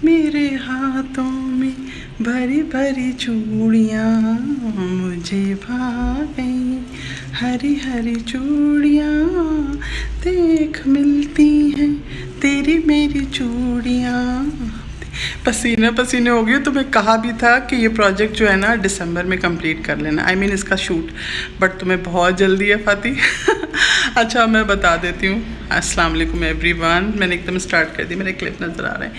मेरे हाथों में भरी भरी चूड़ियाँ मुझे भा गई, हरी हरी चूड़ियाँ देख मिलती हैं तेरी मेरी चूड़ियाँ। पसीने पसीने हो गई। तो मैं कहा भी था कि ये प्रोजेक्ट जो है ना दिसंबर में कंप्लीट कर लेना, आई मीन इसका शूट, बट तुम्हें बहुत जल्दी है फाती। अच्छा मैं बता देती हूँ। अस्सलाम वालेकुम एवरीवन, मैंने एकदम स्टार्ट कर दी, मेरे क्लिप नज़र आ रहे हैं।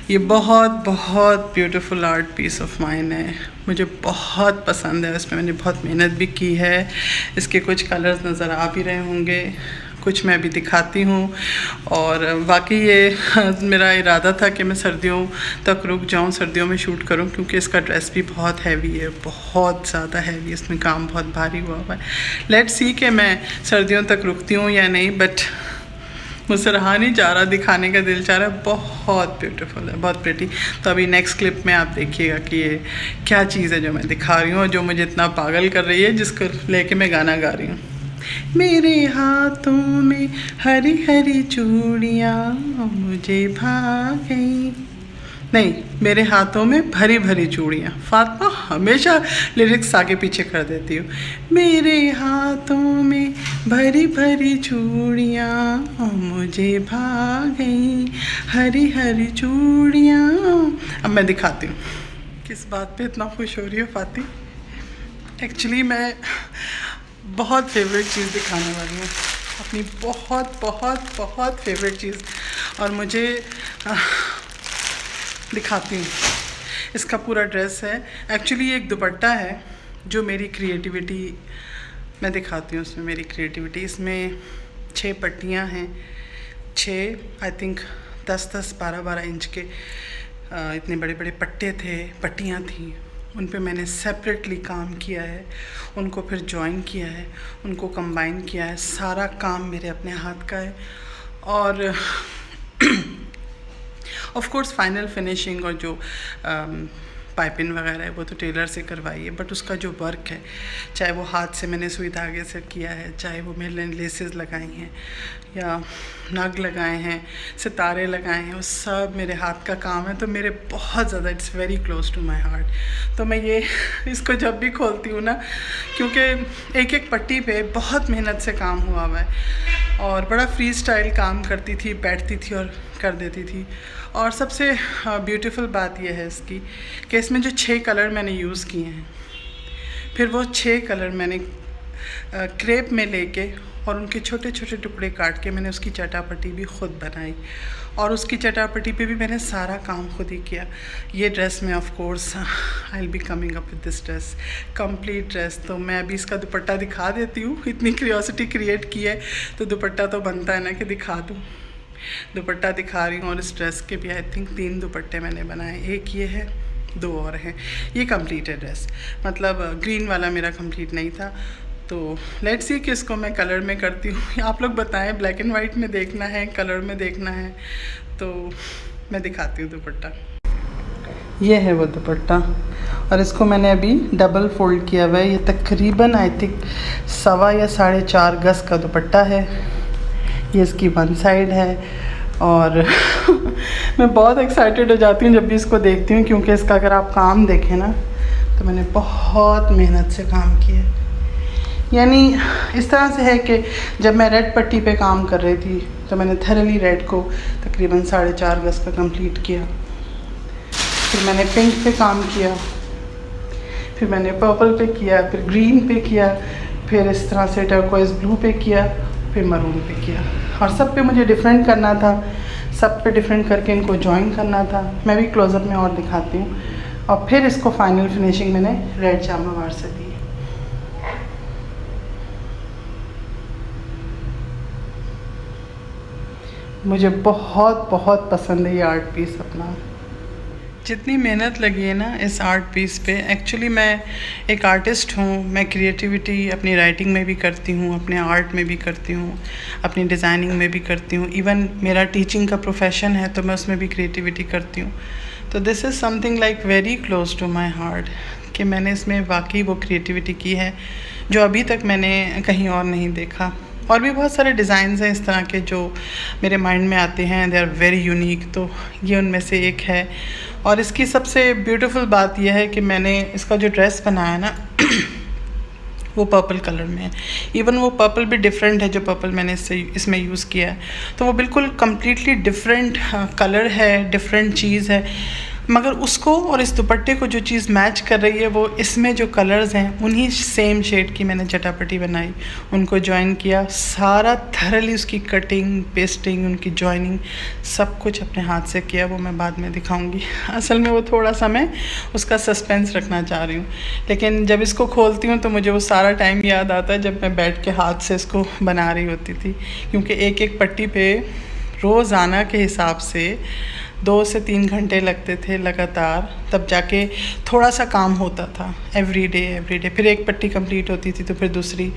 ये बहुत बहुत beautiful art piece of mine है, मुझे बहुत पसंद है। इसमें मैंने बहुत मेहनत भी की है। इसके कुछ कलर्स नज़र आ भी रहे होंगे, कुछ मैं अभी दिखाती हूँ। और वाकई ये मेरा इरादा था कि मैं सर्दियों तक रुक जाऊँ, सर्दियों में शूट करूँ, क्योंकि इसका ड्रेस भी बहुत हैवी है, बहुत ज़्यादा हैवी, इसमें काम बहुत भारी हुआ है। लेट्स सी कि मैं सर्दियों तक रुकती हूँ या नहीं, बट मुझसे रहा नहीं जा रहा, दिखाने का दिल चाह रहा है। बहुत ब्यूटीफुल है, बहुत प्रिटी। तो अभी नेक्स्ट क्लिप में आप देखिएगा कि ये क्या चीज़ है जो मैं दिखा रही हूँ और जो मुझे इतना पागल कर रही है, जिसको लेके मैं गाना गा रही हूँ। मेरे हाथों में हरी हरी चूड़ियाँ मुझे भा गई, नहीं, मेरे हाथों में भरी भरी चूड़ियाँ। फातिमा हमेशा लिरिक्स आगे पीछे कर देती हूँ। मेरे हाथों में भरी भरी चूड़ियाँ मुझे भा गई, हरी हरी चूड़ियाँ। अब मैं दिखाती हूँ किस बात पे इतना खुश हो रही हो फाती। एक्चुअली मैं बहुत फेवरेट चीज़ दिखाने वाली हूँ, अपनी बहुत बहुत बहुत फेवरेट चीज़, और मुझे दिखाती हूँ। इसका पूरा ड्रेस है, एक्चुअली एक दुपट्टा है जो मेरी क्रिएटिविटी, मैं दिखाती हूँ उसमें मेरी क्रिएटिविटी। इसमें 6 पट्टियाँ हैं, 6 आई थिंक 10-10 12-12 इंच के इतने बड़े बड़े पट्टे थे, पट्टियाँ थी। उन पे मैंने सेपरेटली काम किया है, उनको फिर जॉइन किया है, उनको कंबाइन किया है। सारा काम मेरे अपने हाथ का है। और ऑफ कोर्स फाइनल फिनिशिंग और जो पाइपिंग वगैरह है वो तो टेलर से करवाई है, बट उसका जो वर्क है, चाहे वो हाथ से मैंने सुई धागे से किया है, चाहे वो मैंने लेसेस लगाई हैं या नग लगाए हैं, सितारे लगाए हैं, वो सब मेरे हाथ का काम है। तो मेरे बहुत ज़्यादा, it's very close to my heart. तो मैं ये इसको जब भी खोलती हूँ ना, क्योंकि एक एक पट्टी पे बहुत मेहनत से काम हुआ हुआ है और बड़ा फ्री स्टाइल काम करती थी, बैठती थी और कर देती थी। और सबसे ब्यूटीफुल बात यह है इसकी कि इसमें जो 6 कलर मैंने यूज़ किए हैं, फिर वो 6 कलर मैंने क्रेप में लेके और उनके छोटे छोटे टुकड़े काट के मैंने उसकी चटापटी भी ख़ुद बनाई, और उसकी चटापटी पे भी मैंने सारा काम खुद ही किया। ये ड्रेस में of course I will be coming up with this dress, complete dress. तो मैं अभी इसका दुपट्टा दिखा देती हूँ, इतनी क्यूरियोसिटी क्रिएट की है तो दुपट्टा तो बनता है ना कि दिखा दूँ। दुपट्टा दिखा रही हूँ, और इस ड्रेस के भी आई थिंक 3 दुपट्टे मैंने बनाए, एक ये है, 2 और हैं। ये कंप्लीट है ड्रेस, मतलब ग्रीन वाला मेरा कंप्लीट नहीं था। तो लेट्स सी कि इसको मैं कलर में करती हूँ। आप लोग बताएं ब्लैक एंड वाइट में देखना है, कलर में देखना है, तो मैं दिखाती हूँ दुपट्टा। ये है वो दुपट्टा, और इसको मैंने अभी डबल फोल्ड किया हुआ है। ये तकरीबन आई थिंक 1.25 या 4.5 गज़ का दुपट्टा है। ये इसकी वन साइड है, और मैं बहुत एक्साइटेड हो जाती हूँ जब भी इसको देखती हूँ, क्योंकि इसका अगर आप काम देखें ना तो मैंने बहुत मेहनत से काम किया। यानी इस तरह से है कि जब मैं रेड पट्टी पे काम कर रही थी तो मैंने थरली रेड को तकरीबन 4.5 गज़ का कंप्लीट किया। फिर मैंने पिंक पे काम किया, फिर मैंने पर्पल पे किया, फिर ग्रीन पे किया, फिर इस तरह से टर्कोइज ब्लू पे किया, फिर मरून पे किया। और सब पे मुझे डिफरेंट करना था, सब पे डिफरेंट करके इनको जॉइन करना था। मैं भी क्लोज़अप में और दिखाती हूँ। और फिर इसको फाइनल फिनिशिंग मैंने रेड जामावार से दी। मुझे बहुत बहुत पसंद है ये आर्ट पीस अपना। जितनी मेहनत लगी है ना इस आर्ट पीस पे, एक्चुअली मैं एक आर्टिस्ट हूँ। मैं क्रिएटिविटी अपनी राइटिंग में भी करती हूँ, अपने आर्ट में भी करती हूँ, अपनी डिज़ाइनिंग में भी करती हूँ। इवन मेरा टीचिंग का प्रोफेशन है तो मैं उसमें भी क्रिएटिविटी करती हूँ। तो this is something like very close to my heart कि मैंने इसमें वाकई वो क्रिएटिविटी की है जो अभी तक मैंने कहीं और नहीं देखा। और भी बहुत सारे डिज़ाइंस हैं इस तरह के जो मेरे माइंड में आते हैं, दे आर वेरी यूनिक, तो ये उनमें से एक है। और इसकी सबसे ब्यूटीफुल बात यह है कि मैंने इसका जो ड्रेस बनाया ना वो पर्पल कलर में है। इवन वो पर्पल भी डिफरेंट है जो पर्पल मैंने इसमें यूज़ किया है, तो वो बिल्कुल कम्प्लीटली डिफरेंट कलर है, डिफरेंट चीज़ है, मगर उसको और इस दुपट्टे को जो चीज़ मैच कर रही है वो इसमें जो कलर्स हैं उन्हीं सेम शेड की मैंने चटापटी बनाई, उनको जॉइन किया, सारा थरली उसकी कटिंग, पेस्टिंग, उनकी जॉइनिंग सब कुछ अपने हाथ से किया। वो मैं बाद में दिखाऊंगी। असल में वो थोड़ा सा मैं उसका सस्पेंस रखना चाह रही हूँ, लेकिन जब इसको खोलती हूँ तो मुझे वो सारा टाइम याद आता है जब मैं बैठ के हाथ से इसको बना रही होती थी, क्योंकि एक एक पट्टी पे रोज़ाना के हिसाब से 2 से 3 घंटे लगते थे लगातार, तब जाके थोड़ा सा काम होता था। एवरी डे फिर एक पट्टी कंप्लीट होती थी तो फिर दूसरी।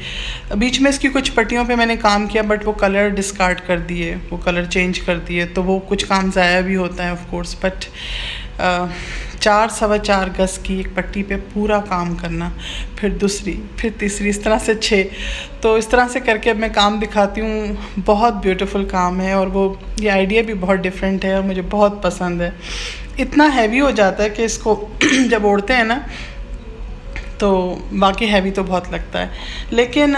बीच में इसकी कुछ पट्टियों पे मैंने काम किया बट वो कलर डिस्कार्ड कर दिए, वो कलर चेंज कर दिए, तो वो कुछ काम ज़ाया भी होता है ऑफ कोर्स। बट 4 सवा 4 गज की एक पट्टी पे पूरा काम करना, फिर दूसरी, फिर तीसरी, इस तरह से 6, तो इस तरह से करके अब मैं काम दिखाती हूँ। बहुत ब्यूटीफुल काम है और वो ये आइडिया भी बहुत डिफरेंट है और मुझे बहुत पसंद है। इतना हैवी हो जाता है कि इसको जब ओढ़ते हैं ना तो बाकी हैवी तो बहुत लगता है, लेकिन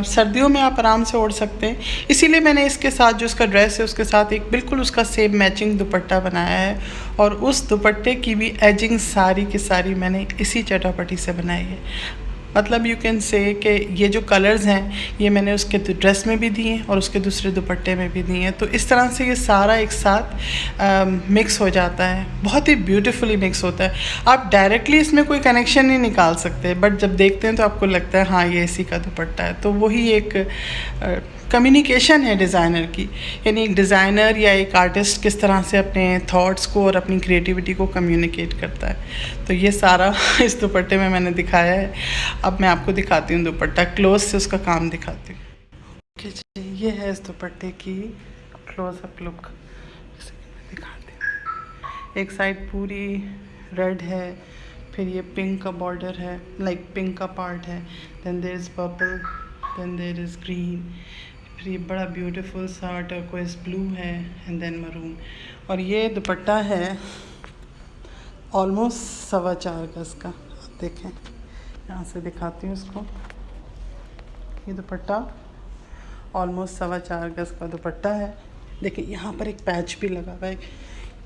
सर्दियों में आप आराम से ओढ़ सकते हैं। इसीलिए मैंने इसके साथ जो इसका ड्रेस है उसके साथ एक बिल्कुल उसका सेम मैचिंग दुपट्टा बनाया है, और उस दुपट्टे की भी एजिंग सारी की सारी मैंने इसी चटापटी से बनाई है। मतलब यू कैन से कि ये जो कलर्स हैं ये मैंने उसके ड्रेस में भी दिए और उसके दूसरे दुपट्टे में भी दिए हैं, तो इस तरह से ये सारा एक साथ मिक्स हो जाता है, बहुत ही ब्यूटीफुली मिक्स होता है। आप डायरेक्टली इसमें कोई कनेक्शन नहीं निकाल सकते, बट जब देखते हैं तो आपको लगता है हाँ ये इसी का दुपट्टा है। तो वही एक कम्युनिकेशन है डिज़ाइनर की, यानी एक डिज़ाइनर या एक आर्टिस्ट किस तरह से अपने थॉट्स को और अपनी क्रिएटिविटी को कम्युनिकेट करता है। तो ये सारा इस दुपट्टे में मैंने दिखाया है। अब मैं आपको दिखाती हूँ दुपट्टा, क्लोज से उसका काम दिखाती हूँ। ओके जी, ये है इस दुपट्टे की क्लोज अप लुक, दिखाती हूँ। एक साइड पूरी रेड है, फिर ये पिंक का बॉर्डर है, लाइक पिंक का पार्ट है, then there is purple, then there is green, फिर ये बड़ा ब्यूटीफुल सा टर्कोइज ब्लू है, एंड देन मरून। और ये दुपट्टा है ऑलमोस्ट 4.25 गज का। आप देखें, यहाँ से दिखाती हूँ इसको। ये दुपट्टा ऑलमोस्ट 4.25 गज का दुपट्टा है। देखिए यहाँ पर एक पैच भी लगा हुआ है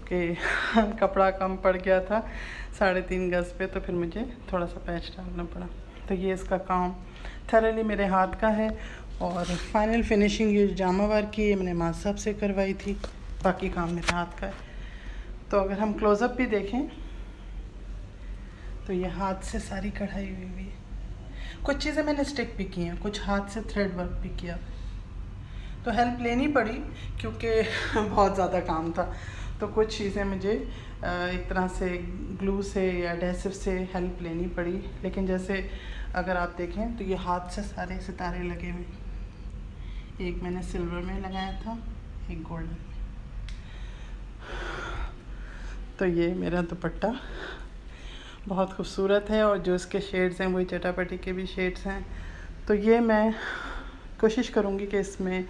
कि कपड़ा कम पड़ गया था 3.5 गज पे, तो फिर मुझे थोड़ा सा पैच डालना पड़ा। तो ये इसका काम थरली मेरे हाथ का है, और फाइनल फिनिशिंग ये जामा वार की ये मैंने माँ साहब से करवाई थी, बाकी काम मेरे हाथ का है। तो अगर हम क्लोज़अप भी देखें तो ये हाथ से सारी कढ़ाई हुई है। कुछ चीज़ें मैंने स्टिक भी की हैं, कुछ हाथ से थ्रेड वर्क भी किया, तो हेल्प लेनी पड़ी क्योंकि बहुत ज़्यादा काम था। तो कुछ चीज़ें मुझे एक तरह से ग्लू से या एडेसिव से हेल्प लेनी पड़ी, लेकिन अगर आप देखें तो ये हाथ से सारे सितारे लगे हुए, एक मैंने सिल्वर में लगाया था, एक गोल्डन में। तो ये मेरा दुपट्टा बहुत खूबसूरत है, और जो इसके शेड्स हैं वही चटापटी के भी शेड्स हैं। तो ये मैं कोशिश करूँगी कि इसमें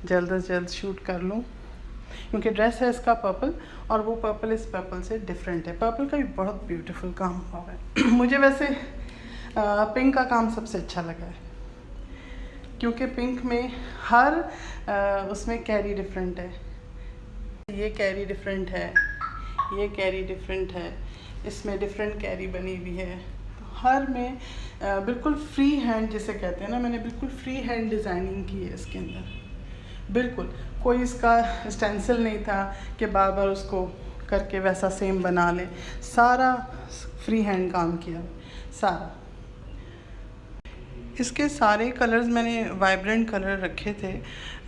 जल्द से जल्द शूट कर लूँ, क्योंकि ड्रेस है इसका पर्पल, और वो पर्पल इस पर्पल से डिफरेंट है। पर्पल का भी बहुत ब्यूटीफुल काम हुआ है। मुझे वैसे पिंक का काम सबसे अच्छा लगा है, क्योंकि पिंक में हर उसमें कैरी डिफरेंट है, ये कैरी डिफरेंट है, ये कैरी डिफरेंट है, इसमें डिफरेंट कैरी बनी हुई है। तो हर में बिल्कुल फ्री हैंड जिसे कहते हैं ना, मैंने बिल्कुल फ्री हैंड डिज़ाइनिंग की है इसके अंदर। बिल्कुल कोई इसका स्टेंसिल नहीं था कि बार बार उसको करके वैसा सेम बना लें, सारा फ्री हैंड काम किया सारा। इसके सारे कलर्स मैंने वाइब्रेंट कलर रखे थे।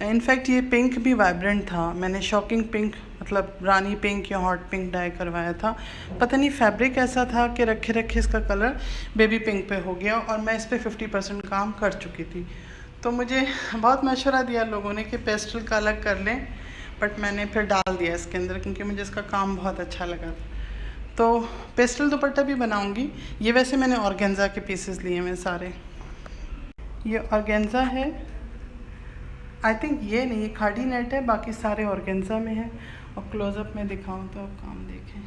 इनफैक्ट ये पिंक भी वाइब्रेंट था, मैंने शॉकिंग पिंक मतलब रानी पिंक या हॉट पिंक डाई करवाया था। पता नहीं फैब्रिक ऐसा था कि रखे रखे इसका कलर बेबी पिंक पे हो गया, और मैं इस पे 50% काम कर चुकी थी। तो मुझे बहुत मशवरा दिया लोगों ने कि पेस्टल का अलग कर लें, बट मैंने फिर डाल दिया इसके अंदर क्योंकि मुझे इसका काम बहुत अच्छा लगा था। तो पेस्टल दुपट्टा भी बनाऊँगी। ये वैसे मैंने ऑर्गेन्जा के पीसेस लिए हैं सारे। ये ऑर्गेन्जा है, आई थिंक ये नहीं, खाड़ी नेट है, बाकी सारे ऑर्गेन्जा में है। और क्लोज़अप में दिखाऊं तो आप काम देखें,